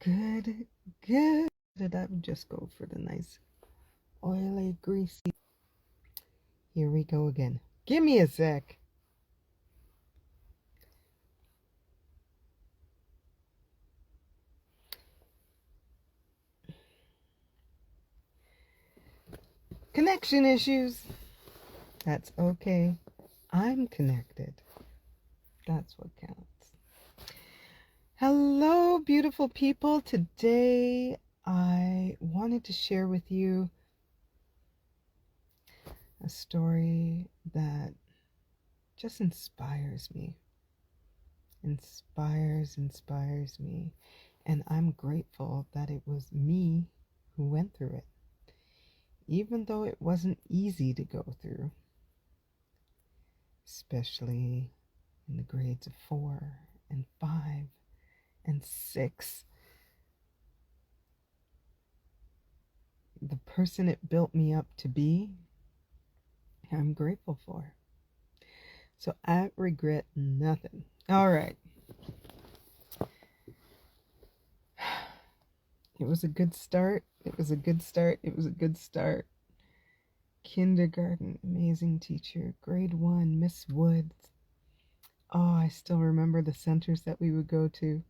Good, good. Did I just go for the nice oily, greasy? Here we go again. Give me a sec. Connection issues. That's okay. I'm connected. That's what counts. Hello, beautiful people. Today I wanted to share with you a story that just inspires me. Inspires me. And I'm grateful that it was me who went through it. Even though it wasn't easy to go through, especially in the grades of 4 and 5 and 6. The person it built me up to be, I'm grateful for. So I regret nothing. All right. It was a good start. It was a good start. Kindergarten, amazing teacher. Grade 1, Miss Woods. Oh, I still remember the centers that we would go to.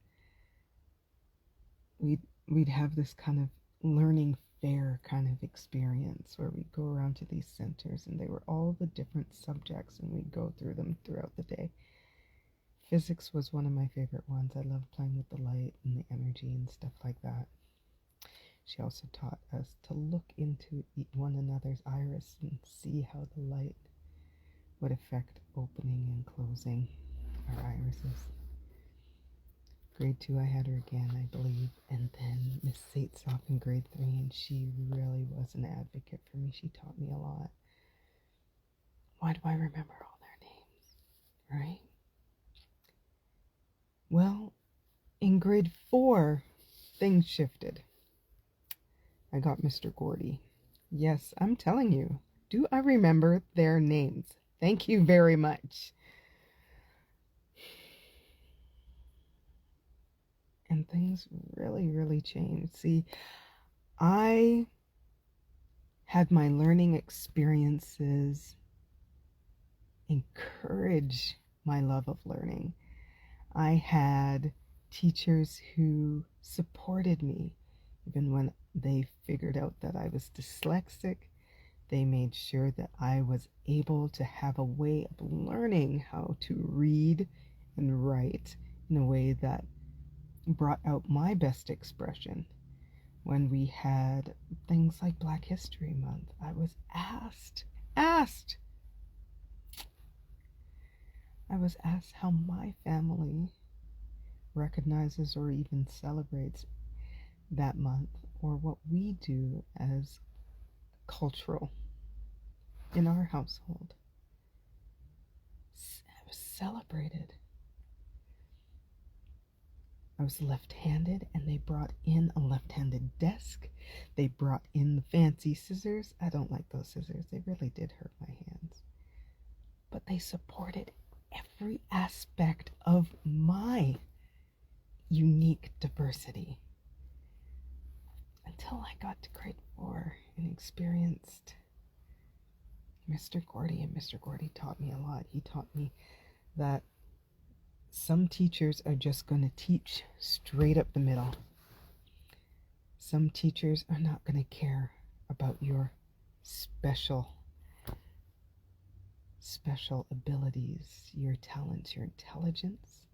We'd have this kind of learning fair kind of experience where we'd go around to these centers and they were all the different subjects and we'd go through them throughout the day. Physics was one of my favorite ones. I loved playing with the light and the energy and stuff like that. She also taught us to look into one another's iris and see how the light would affect opening and closing our irises. Grade 2, I had her again, I believe, and then Miss Saitsoff in grade 3, and she really was an advocate for me. She taught me a lot. Why do I remember all their names, right? Well, in grade 4, things shifted. I got Mr. Gordy. Yes, I'm telling you. Do I remember their names? Thank you very much. And things really changed. See, I had my learning experiences encourage my love of learning. I had teachers who supported me even when they figured out that I was dyslexic. They made sure that I was able to have a way of learning how to read and write in a way that brought out my best expression. When we had things like Black History Month, I was asked how my family recognizes or even celebrates that month, or what we do as cultural in our household. I was celebrated. I was left-handed, and they brought in a left-handed desk. They brought in the fancy scissors. I don't like those scissors. They really did hurt my hands. But they supported every aspect of my unique diversity. Until I got to grade 4 and experienced Mr. Gordy, and Mr. Gordy taught me a lot. He taught me that some teachers are just going to teach straight up the middle. Some teachers are not going to care about your special abilities, your talents, your intelligence,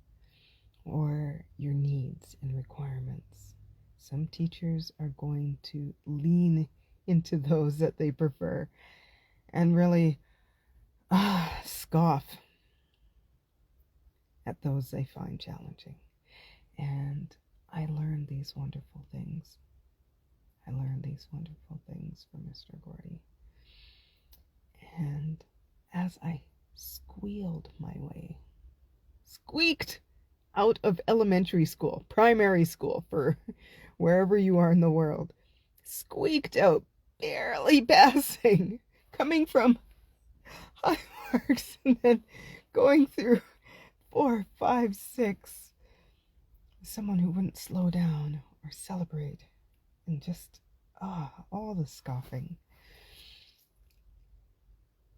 or your needs and requirements. Some teachers are going to lean into those that they prefer and really scoff at those they find challenging. And I learned these wonderful things. from Mr. Gordy. And as I squeaked out of elementary school, primary school, for wherever you are in the world, squeaked out, barely passing, coming from high marks and then going through 4, 5, 6, someone who wouldn't slow down or celebrate, and just, all the scoffing.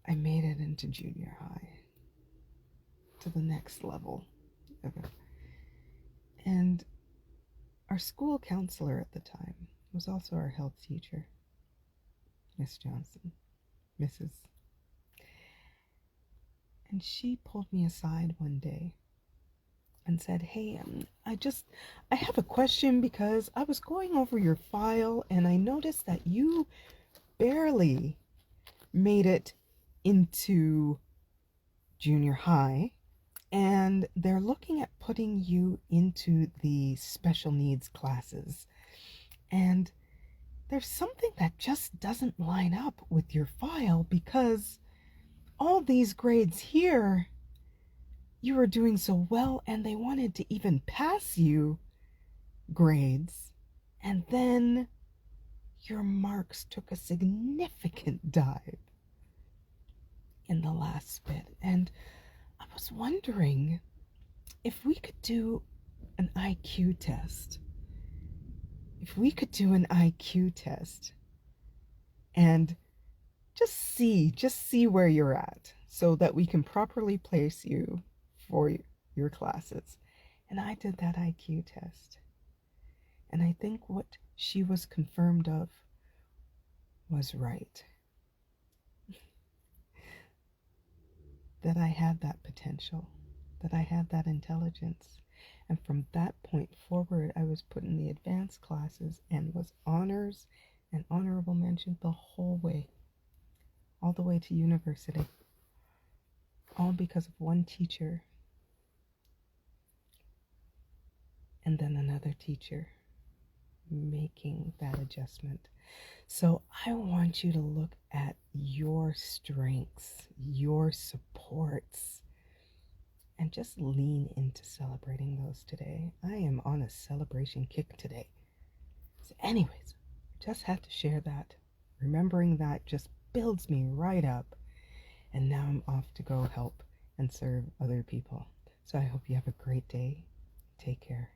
I made it into junior high, to the next level of it. And our school counselor at the time was also our health teacher, Miss Johnson, Mrs. And she pulled me aside one day and said, "Hey, I have a question because I was going over your file and I noticed that you barely made it into junior high, and they're looking at putting you into the special needs classes. And there's something that just doesn't line up with your file because all these grades here, you were doing so well, and they wanted to even pass you grades. And then your marks took a significant dive in the last bit. And I was wondering if we could do an IQ test. If we could do an IQ test and just see where you're at so that we can properly place you for your classes." And I did that IQ test. And I think what she was confirmed of was right. That I had that potential, that I had that intelligence. And from that point forward, I was put in the advanced classes and was honors and honorable mention the whole way, all the way to university. All because of one teacher and then another teacher making that adjustment. So I want you to look at your strengths, your supports, and just lean into celebrating those today. I am on a celebration kick today. So anyways, just had to share that. Remembering that just builds me right up. And now I'm off to go help and serve other people. So I hope you have a great day. Take care.